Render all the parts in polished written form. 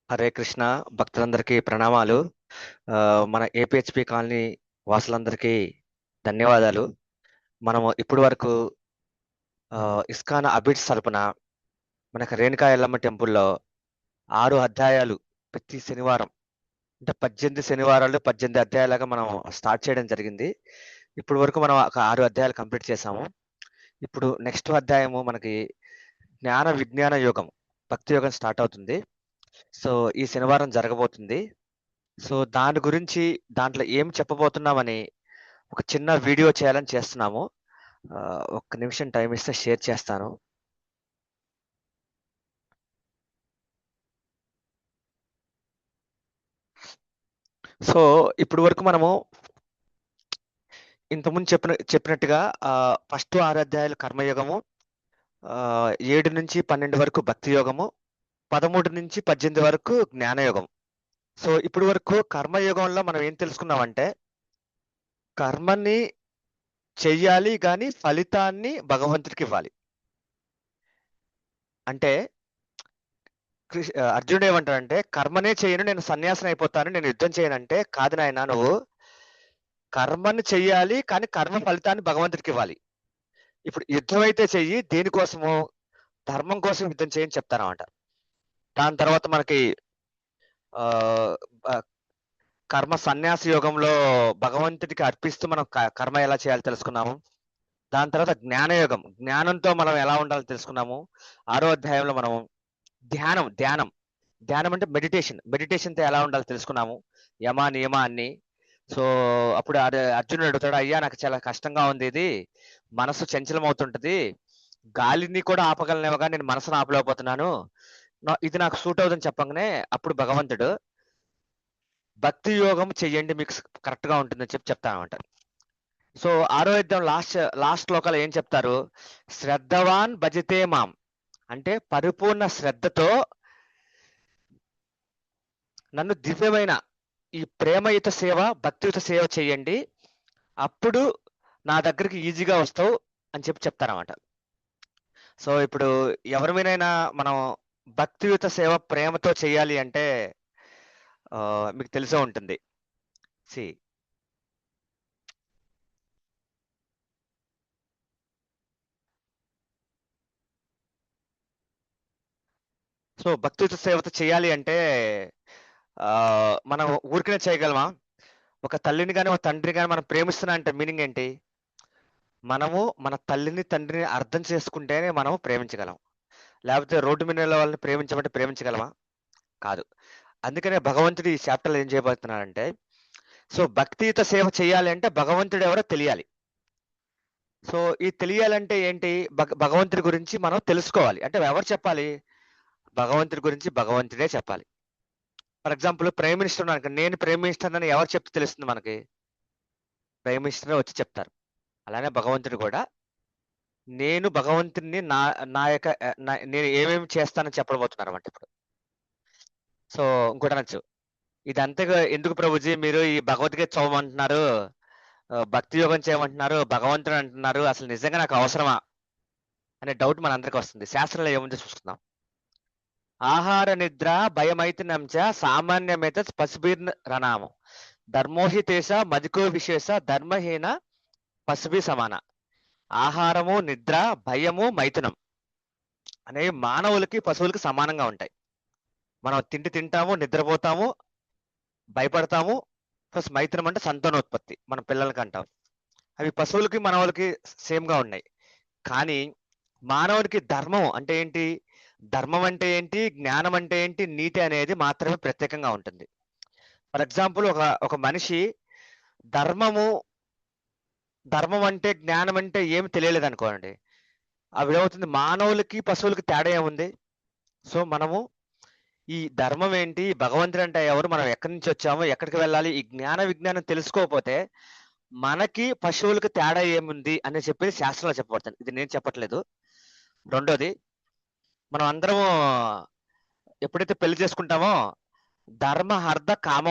హరే కృష్ణ భక్తులందరికీ ప్రణామాలు. మన ఏపీహెచ్పి కాలనీ వాసులందరికీ ధన్యవాదాలు. మనము ఇప్పటి వరకు ఇస్కాన్ అబిడ్స్ తరపున మనకు రేణుకా ఎల్లమ్మ టెంపుల్లో 6 అధ్యాయాలు ప్రతి శనివారం అంటే 18 శనివారాలు 18 అధ్యాయాలుగా మనం స్టార్ట్ చేయడం జరిగింది. ఇప్పటి వరకు మనం ఒక 6 అధ్యాయాలు కంప్లీట్ చేసాము. ఇప్పుడు నెక్స్ట్ అధ్యాయము మనకి జ్ఞాన విజ్ఞాన యోగం, భక్తి యోగం స్టార్ట్ అవుతుంది. సో ఈ శనివారం జరగబోతుంది. సో దాని గురించి దాంట్లో ఏం చెప్పబోతున్నామని ఒక చిన్న వీడియో చేయాలని చేస్తున్నాము. ఒక్క నిమిషం టైం ఇస్తే షేర్ చేస్తాను. సో ఇప్పుడు వరకు మనము ఇంతకుముందు చెప్పినట్టుగా ఫస్ట్ 6 అధ్యాయాలు కర్మయోగము, 7 నుంచి 12 వరకు భక్తి యోగము, 13 నుంచి 18 వరకు జ్ఞానయోగం. సో ఇప్పుడు వరకు కర్మయోగంలో మనం ఏం తెలుసుకున్నామంటే కర్మని చెయ్యాలి కానీ ఫలితాన్ని భగవంతుడికి ఇవ్వాలి. అంటే అర్జునుడు ఏమంటాడంటే కర్మనే చేయను, నేను సన్యాసం అయిపోతాను, నేను యుద్ధం చేయనంటే, కాదు నాయనా, నువ్వు కర్మని చెయ్యాలి కానీ కర్మ ఫలితాన్ని భగవంతుడికి ఇవ్వాలి. ఇప్పుడు యుద్ధం అయితే చెయ్యి, దేనికోసము? ధర్మం కోసం యుద్ధం చేయని చెప్తానమాట. దాని తర్వాత మనకి ఆ కర్మ సన్యాస యోగంలో భగవంతుడికి అర్పిస్తూ మనం కర్మ ఎలా చేయాలో తెలుసుకున్నాము. దాని తర్వాత జ్ఞానయోగం, జ్ఞానంతో మనం ఎలా ఉండాలో తెలుసుకున్నాము. 6వ అధ్యాయంలో మనం ధ్యానం ధ్యానం ధ్యానం అంటే మెడిటేషన్తో ఎలా ఉండాలో తెలుసుకున్నాము. యమ నియమ అన్ని. సో అప్పుడు అర్జునుడు అడుగుతాడు, అయ్యా నాకు చాలా కష్టంగా ఉంది, ఇది మనసు చంచలం అవుతుంటది, గాలిని కూడా ఆపగలనేవగా నేను మనసును ఆపలేకపోతున్నాను, ఇది నాకు సూట్ అవుతుందని చెప్పగానే అప్పుడు భగవంతుడు భక్తి యోగం చెయ్యండి, మీకు కరెక్ట్ గా ఉంటుందని చెప్తానమాట. సో 6వ అధ్యాయం లాస్ట్ శ్లోకాలు ఏం చెప్తారు? శ్రద్ధవాన్ భజతే మాం, అంటే పరిపూర్ణ శ్రద్ధతో నన్ను దివ్యమైన ఈ ప్రేమయుత సేవ, భక్తియుత సేవ చేయండి, అప్పుడు నా దగ్గరికి ఈజీగా వస్తావు అని చెప్తారన్నమాట. సో ఇప్పుడు ఎవరి మీదైనా మనం భక్తియుత సేవ ప్రేమతో చేయాలి అంటే మీకు తెలిసే ఉంటుంది. సి సో భక్తియుత సేవతో చేయాలి అంటే మనం ఊరికనే చేయగలమా? ఒక తల్లిని కానీ ఒక తండ్రిని కానీ మనం ప్రేమిస్తున్నా అంటే మీనింగ్ ఏంటి? మనము మన తల్లిని తండ్రిని అర్థం చేసుకుంటేనే మనం ప్రేమించగలం. లేకపోతే రోడ్డు మీద వాళ్ళని ప్రేమించమంటే ప్రేమించగలమా? కాదు. అందుకనే భగవంతుడు ఈ చాప్టర్లో ఏం చేయబోతున్నాడంటే, సో భక్తియుత సేవ చేయాలి అంటే భగవంతుడు ఎవరో తెలియాలి. సో ఈ తెలియాలంటే ఏంటి? భగవంతుడి గురించి మనం తెలుసుకోవాలి. అంటే ఎవరు చెప్పాలి? భగవంతుడి గురించి భగవంతుడే చెప్పాలి. ఫర్ ఎగ్జాంపుల్ ప్రైమ్ మినిస్టర్ ఉన్నాడు, నేను ప్రైమ్ మినిస్టర్ అని ఎవరు చెప్తే తెలుస్తుంది మనకి? ప్రైమ్ మినిస్టర్ వచ్చి చెప్తారు. అలానే భగవంతుడు కూడా నేను భగవంతుడిని నా యొక్క నేను ఏమేమి చేస్తానని చెప్పబోతున్నారు అన్నమాట ఇప్పుడు. సో ఇంకోటి అనొచ్చు, ఇది అంతగా ఎందుకు ప్రభుజీ మీరు ఈ భగవద్గీత చదవమంటున్నారు, భక్తి యోగం చేయమంటున్నారు, భగవంతుడు అంటున్నారు, అసలు నిజంగా నాకు అవసరమా అనే డౌట్ మనందరికీ వస్తుంది. శాస్త్రంలో ఏముందో చూసుకుందాం. ఆహార నిద్ర భయమైతునం చ సామాన్యమేత పశుభిర్ రణామం ధర్మోహి తేష మదికో విశేష ధర్మహీన పశుభి సమాన. ఆహారము, నిద్ర, భయము, మైథునం అనేవి మానవులకి పశువులకి సమానంగా ఉంటాయి. మనం తింటాము, నిద్రపోతాము, భయపడతాము. ప్లస్ మైథునం అంటే సంతానోత్పత్తి, మన పిల్లలకి అంటాం. అవి పశువులకి మనవులకి సేమ్ గా ఉన్నాయి. కానీ మానవుడికి ధర్మం అంటే ఏంటి, ధర్మం అంటే ఏంటి, జ్ఞానం అంటే ఏంటి, నీతి అనేది మాత్రమే ప్రత్యేకంగా ఉంటుంది. ఫర్ ఎగ్జాంపుల్ ఒక మనిషి ధర్మం అంటే జ్ఞానం అంటే ఏమి తెలియలేదు అనుకోండి, అవి ఏమవుతుంది, మానవులకి పశువులకి తేడా ఏముంది? సో మనము ఈ ధర్మం ఏంటి, భగవంతుడు అంటే ఎవరు, మనం ఎక్కడి నుంచి వచ్చాము, ఎక్కడికి వెళ్ళాలి, ఈ జ్ఞాన విజ్ఞానం తెలుసుకోకపోతే మనకి పశువులకు తేడా ఏముంది అని చెప్పేది శాస్త్రంలో చెప్పబడుతుంది. ఇది నేను చెప్పట్లేదు. రెండోది, మనం అందరము ఎప్పుడైతే పెళ్లి చేసుకుంటామో ధర్మార్థ కామ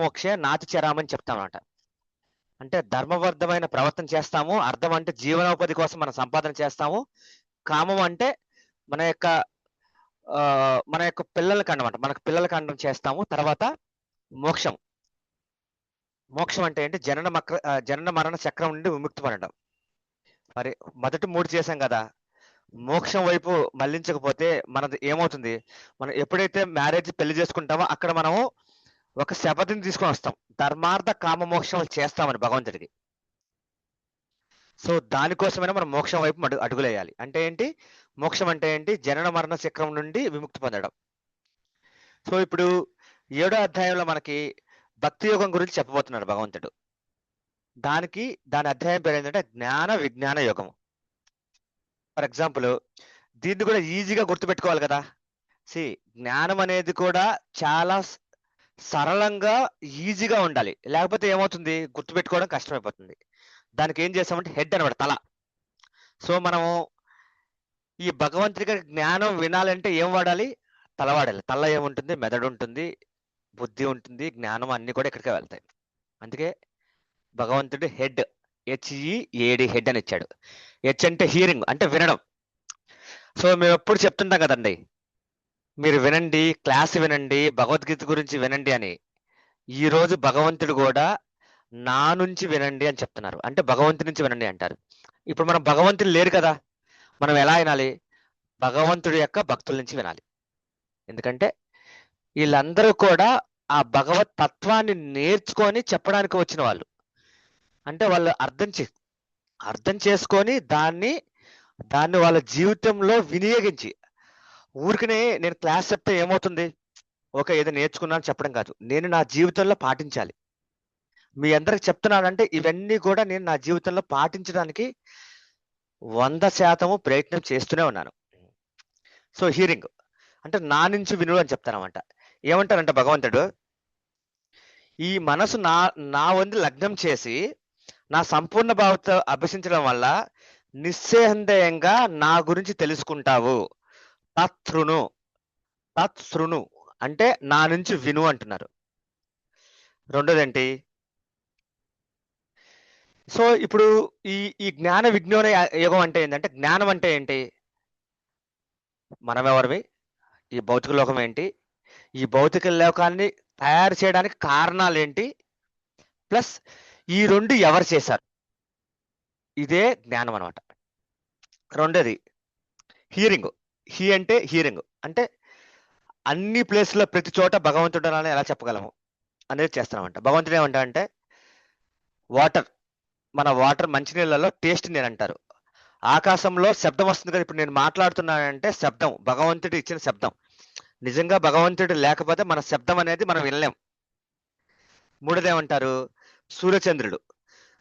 మోక్ష నాతి చరామని చెప్తామన్నమాట. అంటే ధర్మబద్ధమైన ప్రవర్తన చేస్తాము, అర్థం అంటే జీవనోపాధి కోసం మనం సంపాదన చేస్తాము, కామం అంటే మన యొక్క మన యొక్క పిల్లలకి అన్నమాట. మనకు పిల్లలకి అండం చేస్తాము. తర్వాత మోక్షం. మోక్షం అంటే ఏంటి? జనన మరణ చక్రం నుండి విముక్తి పడడం. మరి మొదటి 3 చేశాం కదా! మోక్షం వైపు మళ్లించకపోతే మనది ఏమవుతుంది? మనం ఎప్పుడైతే మ్యారేజ్ పెళ్లి చేసుకుంటామో అక్కడ మనము ఒక శపథం తీసుకొని వస్తాం. ధర్మార్థ కామ మోక్షాలు చేస్తామని భగవంతుడికి. సో దానికోసమైనా మనం మోక్షం వైపు అడుగులేయాలి. అంటే ఏంటి? మోక్షం అంటే ఏంటి? జనన మరణ చక్రం నుండి విముక్తి పొందడం. సో ఇప్పుడు 7వ అధ్యాయంలో మనకి భక్తి యోగం గురించి చెప్పబోతున్నాడు భగవంతుడు. దాని అధ్యాయం పేరు ఏంటంటే జ్ఞాన విజ్ఞాన యోగం. ఫర్ ఎగ్జాంపుల్ దీన్ని కూడా ఈజీగా గుర్తుపెట్టుకోవాలి కదా. జ్ఞానం అనేది కూడా చాలా సరళంగా ఈజీగా ఉండాలి. లేకపోతే ఏమవుతుంది? గుర్తుపెట్టుకోవడం కష్టమైపోతుంది. దానికి ఏం చేస్తామంటే హెడ్ అనమాట, తల. సో మనము ఈ భగవంతుడికి జ్ఞానం వినాలంటే ఏం వాడాలి? తల వాడాలి. తల ఏముంటుంది? మెదడు ఉంటుంది, బుద్ధి ఉంటుంది, జ్ఞానం అన్ని కూడా ఇక్కడికే వెళ్తాయి. అందుకే భగవంతుడు హెడ్, HEAD హెడ్ అని ఇచ్చాడు. హెచ్ అంటే హియరింగ్, అంటే వినడం. సో మేము ఎప్పుడు చెప్తుంటాం కదండి, మీరు వినండి, క్లాస్ వినండి, భగవద్గీత గురించి వినండి అని. ఈ రోజు భగవంతుడు కూడా నా నుంచి వినండి అని చెప్తున్నారు. అంటే భగవంతుడి నుంచి వినండి అంటారు. ఇప్పుడు మనం భగవంతుడు లేరు కదా, మనం ఎలా వినాలి? భగవంతుడి యొక్క భక్తుల నుంచి వినాలి. ఎందుకంటే వీళ్ళందరూ కూడా ఆ భగవత్ తత్వాన్ని నేర్చుకొని చెప్పడానికి వచ్చిన వాళ్ళు. అంటే వాళ్ళు అర్థం చేసుకొని దాన్ని వాళ్ళ జీవితంలో వినియోగించి, ఊరికనే నేను క్లాస్ చెప్తే ఏమవుతుంది? ఓకే, ఏదో నేర్చుకున్నాను చెప్పడం కాదు, నేను నా జీవితంలో పాటించాలి. మీ అందరికి చెప్తున్నానంటే ఇవన్నీ కూడా నేను నా జీవితంలో పాటించడానికి 100% ప్రయత్నం చేస్తూనే ఉన్నాను. సో హియరింగ్ అంటే నా నుంచి వినుడు అని చెప్తానమాట. ఏమంటారంటే భగవంతుడు, ఈ మనసు నా వంతు లగ్నం చేసి నా సంపూర్ణ భావంతో అభ్యసించడం వల్ల నిస్సందేహంగా నా గురించి తెలుసుకుంటావు. తత్శృణు అంటే నా నుంచి విను అంటున్నారు. రెండోదేంటి? సో ఇప్పుడు ఈ జ్ఞాన విజ్ఞాన యోగం అంటే ఏంటంటే, జ్ఞానం అంటే ఏంటి? మనం ఎవరివి? ఈ భౌతిక లోకం ఏంటి? ఈ భౌతిక లోకాన్ని తయారు చేయడానికి కారణాలు ఏంటి? ప్లస్ ఈ రెండు ఎవరు చేశారు? ఇదే జ్ఞానం అనమాట. రెండోది హియరింగ్. అంటే హియరింగ్ అంటే అన్ని ప్లేస్లో ప్రతి చోట భగవంతుడు అని ఎలా చెప్పగలము అనేది చేస్తామంట. భగవంతుడు ఏమంటా అంటే, మన వాటర్ మంచినీళ్ళలో టేస్ట్ నేను అంటారు. ఆకాశంలో శబ్దం వస్తుంది కదా, ఇప్పుడు నేను మాట్లాడుతున్నానంటే శబ్దం భగవంతుడు ఇచ్చిన శబ్దం. నిజంగా భగవంతుడు లేకపోతే మన శబ్దం అనేది మనం వినలేం. మూడోది ఏమంటారు?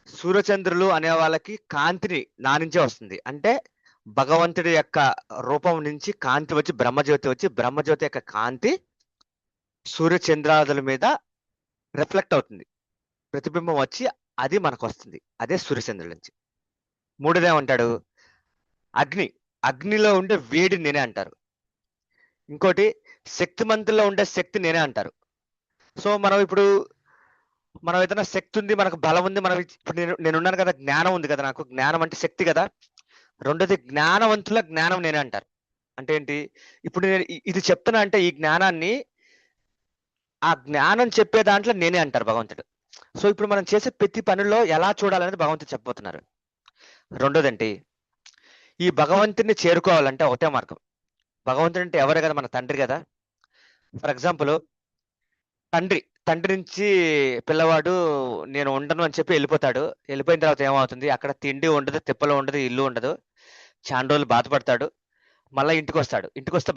సూర్యచంద్రులు అనే వాళ్ళకి కాంతిని నా నుంచే వస్తుంది. అంటే భగవంతుడి యొక్క రూపం నుంచి కాంతి వచ్చి బ్రహ్మజ్యోతి యొక్క కాంతి సూర్యచంద్రాదుల మీద రిఫ్లెక్ట్ అవుతుంది, ప్రతిబింబం వచ్చి అది మనకు వస్తుంది. అదే సూర్యచంద్రుల నుంచి. మూడోది ఏమంటాడు? అగ్నిలో ఉండే వేడి నేనే అంటారు. ఇంకోటి శక్తిమంతుల్లో ఉండే శక్తి నేనే అంటారు. సో మనం ఏదైనా శక్తి ఉంది, మనకు బలం ఉంది, ఇప్పుడు నేనున్నాను కదా, జ్ఞానం ఉంది కదా, నాకు జ్ఞానం అంటే శక్తి కదా. రెండోది జ్ఞానవంతుల జ్ఞానం నేనే అంటారు. అంటే ఏంటి? ఇప్పుడు నేను ఇది చెప్తున్నా అంటే ఈ జ్ఞానాన్ని, ఆ జ్ఞానం చెప్పే దాంట్లో నేనే అంటారు భగవంతుడు. సో ఇప్పుడు మనం చేసే ప్రతి పనుల్లో ఎలా చూడాలనేది భగవంతుడు చెప్పబోతున్నారు. రెండోదేంటి? ఈ భగవంతుడిని చేరుకోవాలంటే ఒకటే మార్గం. భగవంతుడు అంటే ఎవరే కదా? మన తండ్రి కదా. ఫర్ ఎగ్జాంపుల్ తండ్రి నుంచి పిల్లవాడు నేను ఉండను అని చెప్పి వెళ్ళిపోతాడు. వెళ్ళిపోయిన తర్వాత ఏమవుతుంది? అక్కడ తిండి ఉండదు, తిప్పలు ఉండదు, ఇల్లు ఉండదు. చాలా రోజులు బాధపడతాడు. మళ్ళీ ఇంటికి వస్తాడు. ఇంటికి వస్తే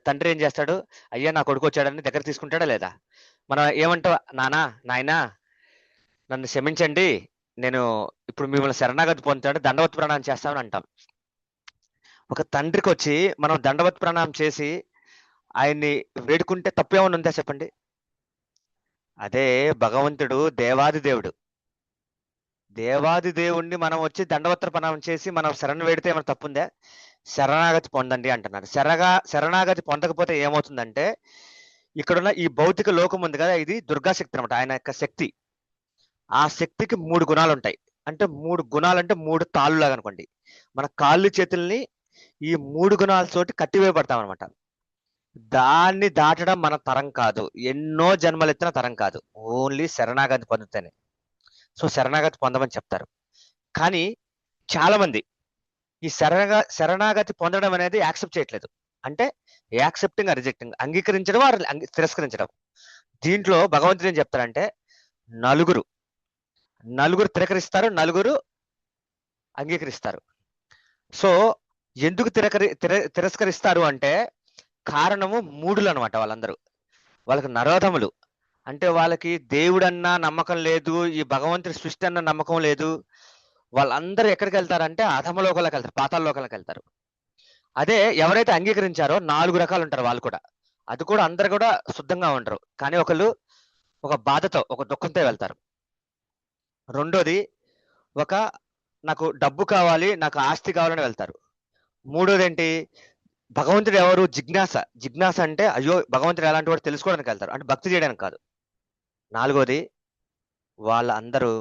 తండ్రి ఏం చేస్తాడు? అయ్యా నా కొడుకు వచ్చాడని దగ్గర తీసుకుంటాడా లేదా? మనం ఏమంటావు? నాయనా నన్ను క్షమించండి, నేను ఇప్పుడు మిమ్మల్ని శరణాగతి పొందుతాడు, దండవత్ ప్రణామం చేస్తామని అంటాం. ఒక తండ్రికి వచ్చి మనం దండవత్ ప్రణామం చేసి ఆయన్ని వేడుకుంటే తప్పేమన్నా ఉందా చెప్పండి? అదే భగవంతుడు దేవాది దేవుణ్ణి మనం వచ్చి దండవత్ర ప్రణామం చేసి మనం శరణ వేడితే ఏమైనా తప్పుందా? శరణాగతి పొందండి అంటున్నారు. శరణాగతి పొందకపోతే ఏమవుతుందంటే, ఇక్కడున్న ఈ భౌతిక లోకం ఉంది కదా, ఇది దుర్గాశక్తి అనమాట, ఆయన యొక్క శక్తి. ఆ శక్తికి 3 గుణాలు ఉంటాయి. అంటే 3 గుణాలు అంటే 3 తాళ్ళు లాగా అనుకోండి. మన కాళ్ళు చేతుల్ని ఈ 3 గుణాలతోటి కట్టివేయబడతాం అనమాట. దాన్ని దాటడం మన తరం కాదు. ఎన్నో జన్మలెత్తిన తరం కాదు. ఓన్లీ శరణాగతి పొందితేనే. సో శరణాగతి పొందమని చెప్తారు. కానీ చాలా మంది ఈ శరణాగతి పొందడం అనేది యాక్సెప్ట్ చేయట్లేదు. అంటే యాక్సెప్టింగ్ రిజెక్టింగ్, అంగీకరించడం తిరస్కరించడం. దీంట్లో భగవంతుడు ఏం చెప్తారంటే నలుగురు తిరస్కరిస్తారు, నలుగురు అంగీకరిస్తారు. సో ఎందుకు తిరస్కరిస్తారు అంటే కారణము మూడులు అనమాట. వాళ్ళకి నరోధములు. అంటే వాళ్ళకి దేవుడన్నా నమ్మకం లేదు, ఈ భగవంతుడి సృష్టి అన్న నమ్మకం లేదు. వాళ్ళందరూ ఎక్కడికి వెళ్తారంటే అధమలోకాలకు వెళ్తారు, పాతాళ లోకాలకు వెళ్తారు. అదే ఎవరైతే అంగీకరించారో 4 రకాలు ఉంటారు వాళ్ళు కూడా. అది కూడా అందరు కూడా శుద్ధంగా ఉండరు. కానీ ఒకళ్ళు ఒక బాధతో, ఒక దుఃఖంతో వెళ్తారు. రెండోది నాకు డబ్బు కావాలి, నాకు ఆస్తి కావాలని వెళ్తారు. మూడోది ఏంటి, భగవంతుడు ఎవరు, జిజ్ఞాస అంటే అయ్యో భగవంతుడు ఎలాంటి వాడు తెలుసుకోవడానికి వెళ్తారు, అంటే భక్తి చేయడానికి కాదు. నాలుగోది వాళ్ళందరూ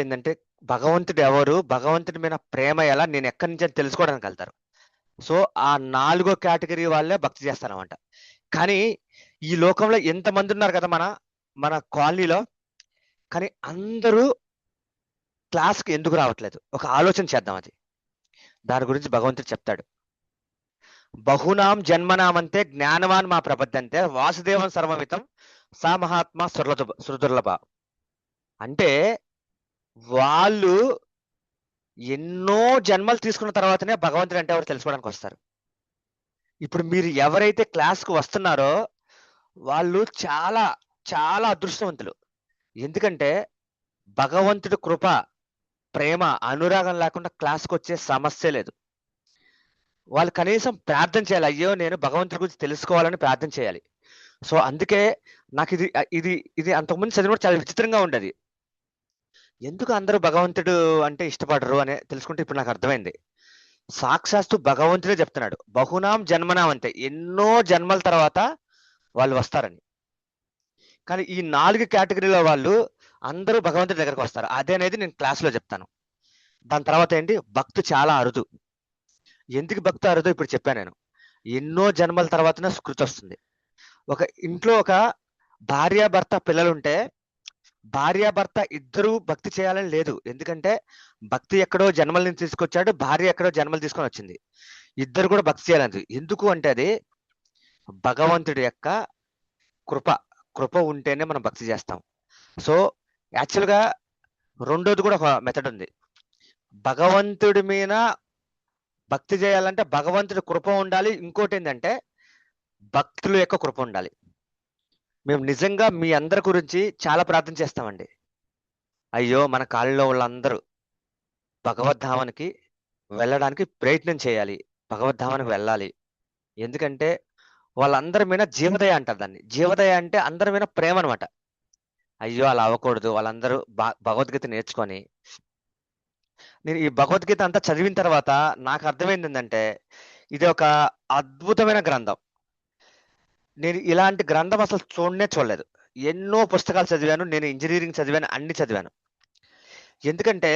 ఏంటంటే భగవంతుడు ఎవరు, భగవంతుడి మీద ప్రేమ ఎలా, నేను ఎక్కడి నుంచి అని తెలుసుకోవడానికి వెళ్తారు. సో ఆ 4గో కేటగిరీ వాళ్ళే భక్తి చేస్తారన్నమాట. కానీ ఈ లోకంలో ఎంతమంది ఉన్నారు కదా మన కాలనీలో, కానీ అందరూ క్లాస్కి ఎందుకు రావట్లేదు? ఒక ఆలోచన చేద్దాం. దాని గురించి భగవంతుడు చెప్తాడు. బహునాం జన్మనామంతే జ్ఞానవాన్ మా ప్రబద్ధంతే వాసుదేవం సర్వమితం సా మహాత్మా సుదుర్లభ. అంటే వాళ్ళు ఎన్నో జన్మలు తీసుకున్న తర్వాతనే భగవంతుడు అంటే ఎవరు తెలుసుకోవడానికి వస్తారు. ఇప్పుడు మీరు ఎవరైతే క్లాస్కు వస్తున్నారో వాళ్ళు చాలా చాలా అదృష్టవంతులు. ఎందుకంటే భగవంతుడి కృప, ప్రేమ, అనురాగం లేకుండా క్లాస్కి వచ్చే సమస్య లేదు. వాళ్ళు కనీసం ప్రార్థన చేయాలి, అయ్యో నేను భగవంతుడి గురించి తెలుసుకోవాలని ప్రార్థన చేయాలి. సో అందుకే నాకు ఇది అంతకుముందు చదివినప్పుడు చాలా విచిత్రంగా ఉండేది. ఎందుకు అందరూ భగవంతుడు అంటే ఇష్టపడరు అని తెలుసుకుంటే ఇప్పుడు నాకు అర్థమైంది. సాక్షాత్తు భగవంతుడే చెప్తున్నాడు, బహునాం జన్మనాం అంతే, ఎన్నో జన్మల తర్వాత వాళ్ళు వస్తారని. కానీ ఈ 4 కేటగిరీలో వాళ్ళు అందరూ భగవంతుడి దగ్గరకు వస్తారు. అదేనేది నేను క్లాస్లో చెప్తాను. దాని తర్వాత ఏంటి, భక్తి చాలా అరుదు. ఎందుకు భక్తి అరుదు ఇప్పుడు చెప్పాను నేను. ఎన్నో జన్మల తర్వాతనే స్కృతి వస్తుంది. ఒక ఇంట్లో ఒక భార్యాభర్త పిల్లలుంటే భార్యాభర్త ఇద్దరూ భక్తి చేయాలని లేదు. ఎందుకంటే భక్తి ఎక్కడో జన్మల నుంచి తీసుకొచ్చాడు, భార్య ఎక్కడో జన్మలు తీసుకొని వచ్చింది. ఇద్దరు కూడా భక్తి చేయాలని. ఎందుకు అంటే అది భగవంతుడి యొక్క కృప ఉంటేనే మనం భక్తి చేస్తాం. సో యాక్చువల్గా రెండోది కూడా ఒక మెథడ్ ఉంది. భగవంతుడి మీద భక్తి చేయాలంటే భగవంతుడి కృప ఉండాలి. ఇంకోటి ఏంటంటే భక్తుల యొక్క కృప ఉండాలి. మేము నిజంగా మీ అందరి గురించి చాలా ప్రార్థన చేస్తామండి. అయ్యో మన కాలంలో వాళ్ళందరూ భగవద్ధామానికి వెళ్ళడానికి ప్రయత్నం చేయాలి, భగవద్ధామానికి వెళ్ళాలి. ఎందుకంటే వాళ్ళందరి మీద జీవదయ అంటారు దాన్ని. జీవదయ అంటే అందరి మీద ప్రేమ అనమాట. అయ్యో అలా అవ్వకూడదు, వాళ్ళందరూ భగవద్గీత నేర్చుకొని. నేను ఈ భగవద్గీత అంతా చదివిన తర్వాత నాకు అర్థమైంది ఏంటంటే ఇది ఒక అద్భుతమైన గ్రంథం. నేను ఇలాంటి గ్రంథం అసలు చూడలేదు. ఎన్నో పుస్తకాలు చదివాను, నేను ఇంజనీరింగ్ చదివాను, అన్ని చదివాను. ఎందుకంటే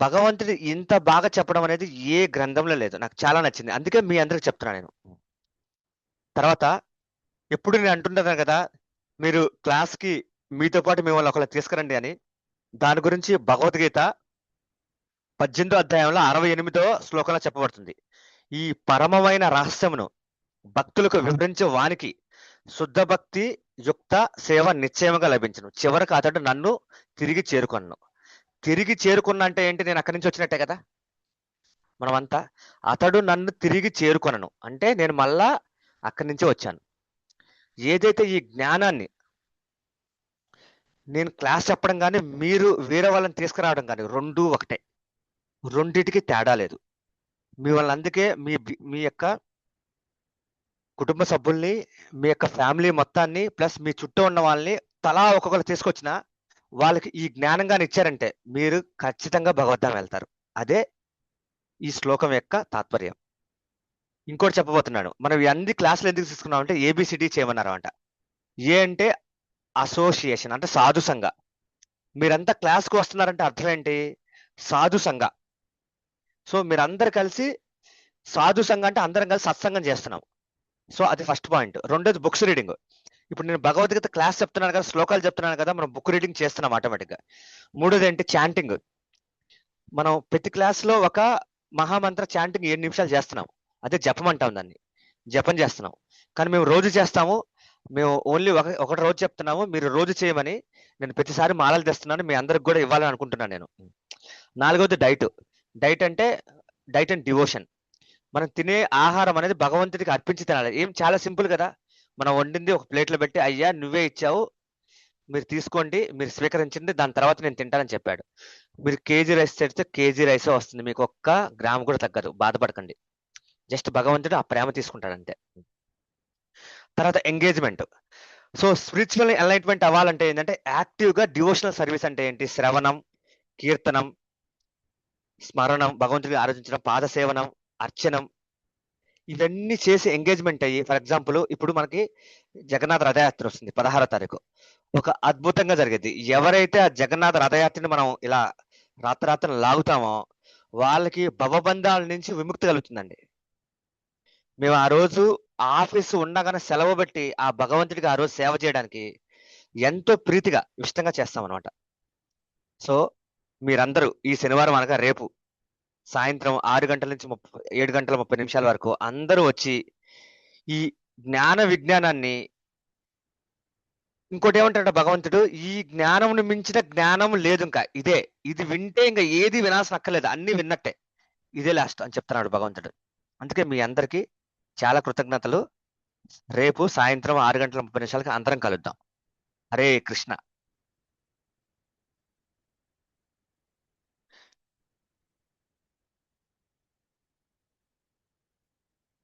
భగవంతుడు ఇంత బాగా చెప్పడం అనేది ఏ గ్రంథంలో లేదు. నాకు చాలా నచ్చింది, అందుకే మీ అందరికి చెప్తున్నా నేను. తర్వాత ఎప్పుడు నేను అంటుంటాను కదా, మీరు క్లాస్కి మీతో పాటు మిమ్మల్ని ఒకళ్ళు తీసుకురండి అని. దాని గురించి భగవద్గీత 18వ అధ్యాయంలో 68వ శ్లోకంలో చెప్పబడుతుంది. ఈ పరమమైన రహస్యమును భక్తులకు వివరించే వానికి శుద్ధ భక్తి యుక్త సేవ నిశ్చయముగా లభించును. చివరికి అతడు నన్ను తిరిగి చేరుకున్న అంటే ఏంటి, నేను అక్కడి నుంచి వచ్చినట్టే కదా. మనమంతా అతడు నన్ను తిరిగి చేరుకొనను అంటే నేను మళ్ళా అక్కడి నుంచి వచ్చాను. ఏదైతే ఈ జ్ఞానాన్ని నేను క్లాస్ చెప్పడం కానీ మీరు వేరే వాళ్ళని తీసుకురావడం కానీ రెండు ఒకటే, రెండిటికి తేడా లేదు. మిమ్మల్ని అందుకే మీ యొక్క కుటుంబ సభ్యుల్ని, మీ యొక్క ఫ్యామిలీ మొత్తాన్ని ప్లస్ మీ చుట్టూ ఉన్న వాళ్ళని తలా ఒక్కొక్కరు తీసుకొచ్చిన వాళ్ళకి ఈ జ్ఞానంగాని ఇచ్చారంటే మీరు ఖచ్చితంగా భగవద్ధాం వెళ్తారు. అదే ఈ శ్లోకం యొక్క తాత్పర్యం. ఇంకోటి చెప్పబోతున్నాను. మనం అన్ని క్లాసులు ఎందుకు తీసుకున్నాం అంటే ఏబిసిడి చేయమన్నారు అంట. ఏ అంటే అసోసియేషన్, అంటే సాధు సంఘ. మీరంతా క్లాస్కు వస్తున్నారంటే అర్థం ఏంటి, సాధు సంఘ. సో మీరందరు కలిసి సాధు సంఘం అంటే అందరం కలిసి సత్సంగం చేస్తున్నాం. సో అది ఫస్ట్ పాయింట్. రెండోది బుక్స్ రీడింగ్. ఇప్పుడు నేను భగవద్గీత క్లాస్ చెప్తున్నాను కదా, శ్లోకాలు చెప్తున్నాను కదా, మనం బుక్ రీడింగ్ చేస్తున్నాం ఆటోమేటిక్ గా. మూడోది ఏంటి, చాంటింగ్. మనం ప్రతి క్లాస్ లో ఒక మహామంత్ర చాంటింగ్ 7 నిమిషాలు చేస్తున్నాం. అదే జపం అంటాం దాన్ని, జపం చేస్తున్నాం. కానీ మేము రోజు చేస్తాము. మేము ఓన్లీ ఒకటి రోజు చెప్తున్నాము, మీరు రోజు చేయమని నేను ప్రతిసారి మాలలు తెస్తున్నాను, మీ అందరికి కూడా ఇవ్వాలని అనుకుంటున్నాను నేను. నాలుగవది డైట్. డైట్ అంటే డైట్ అండ్ డివోషన్. మనం తినే ఆహారం అనేది భగవంతుడికి అర్పించి తినాలి. ఏం చాలా సింపుల్ కదా, మనం వండింది ఒక ప్లేట్లో పెట్టి, అయ్యా నువ్వే ఇచ్చావు, మీరు తీసుకోండి, మీరు స్వీకరించండి, దాని తర్వాత నేను తింటానని చెప్పాడు. మీరు కేజీ రైస్ తెస్తే కేజీ రైసే వస్తుంది, మీకు ఒక్క గ్రామ్ కూడా తగ్గదు, బాధపడకండి. జస్ట్ భగవంతుడు ఆ ప్రేమ తీసుకుంటాడు అంతే. తర్వాత ఎంగేజ్మెంట్. సో స్పిరిచువల్ ఎన్లైట్మెంట్ అవ్వాలంటే ఏంటంటే యాక్టివ్ గా డివోషనల్ సర్వీస్ అంటే ఏంటి, శ్రవణం, కీర్తనం, స్మరణం, భగవంతుడిని ఆరాధించడం, పాద సేవనం, అర్చనం, ఇవన్నీ చేసి ఎంగేజ్మెంట్ అయ్యి, ఫర్ ఎగ్జాంపుల్ ఇప్పుడు మనకి జగన్నాథ రథయాత్ర వస్తుంది 16వ తారీఖు. ఒక అద్భుతంగా జరిగేది. ఎవరైతే ఆ జగన్నాథ రథయాత్రని మనం ఇలా రాత్రాత్రం లాగుతామో వాళ్ళకి భవబంధాల నుంచి విముక్తి కలుగుతుందండి. మేము ఆ రోజు ఆఫీసు ఉండగానే సెలవు పెట్టి ఆ భగవంతుడికి ఆ రోజు సేవ చేయడానికి ఎంతో ప్రీతిగా ఇష్టంగా చేస్తాం అనమాట. సో మీరందరూ ఈ శనివారం అనగా రేపు సాయంత్రం 6 గంటల నుంచి 7 గంటల 30 నిమిషాల వరకు అందరూ వచ్చి ఈ జ్ఞాన విజ్ఞానాన్ని, ఇంకోటి ఏమంటాడు భగవంతుడు, ఈ జ్ఞానమును మించిన జ్ఞానం లేదు ఇంకా, ఇది వింటే ఇంకా ఏది వినాల్సిన అక్కర్లేదు, అన్ని విన్నట్టే, ఇదే లాస్ట్ అని చెప్తున్నాడు భగవంతుడు. అందుకే మీ అందరికీ చాలా కృతజ్ఞతలు. రేపు సాయంత్రం 6 గంటల 30 నిమిషాలకి అందరం కలుద్దాం. హరే కృష్ణ.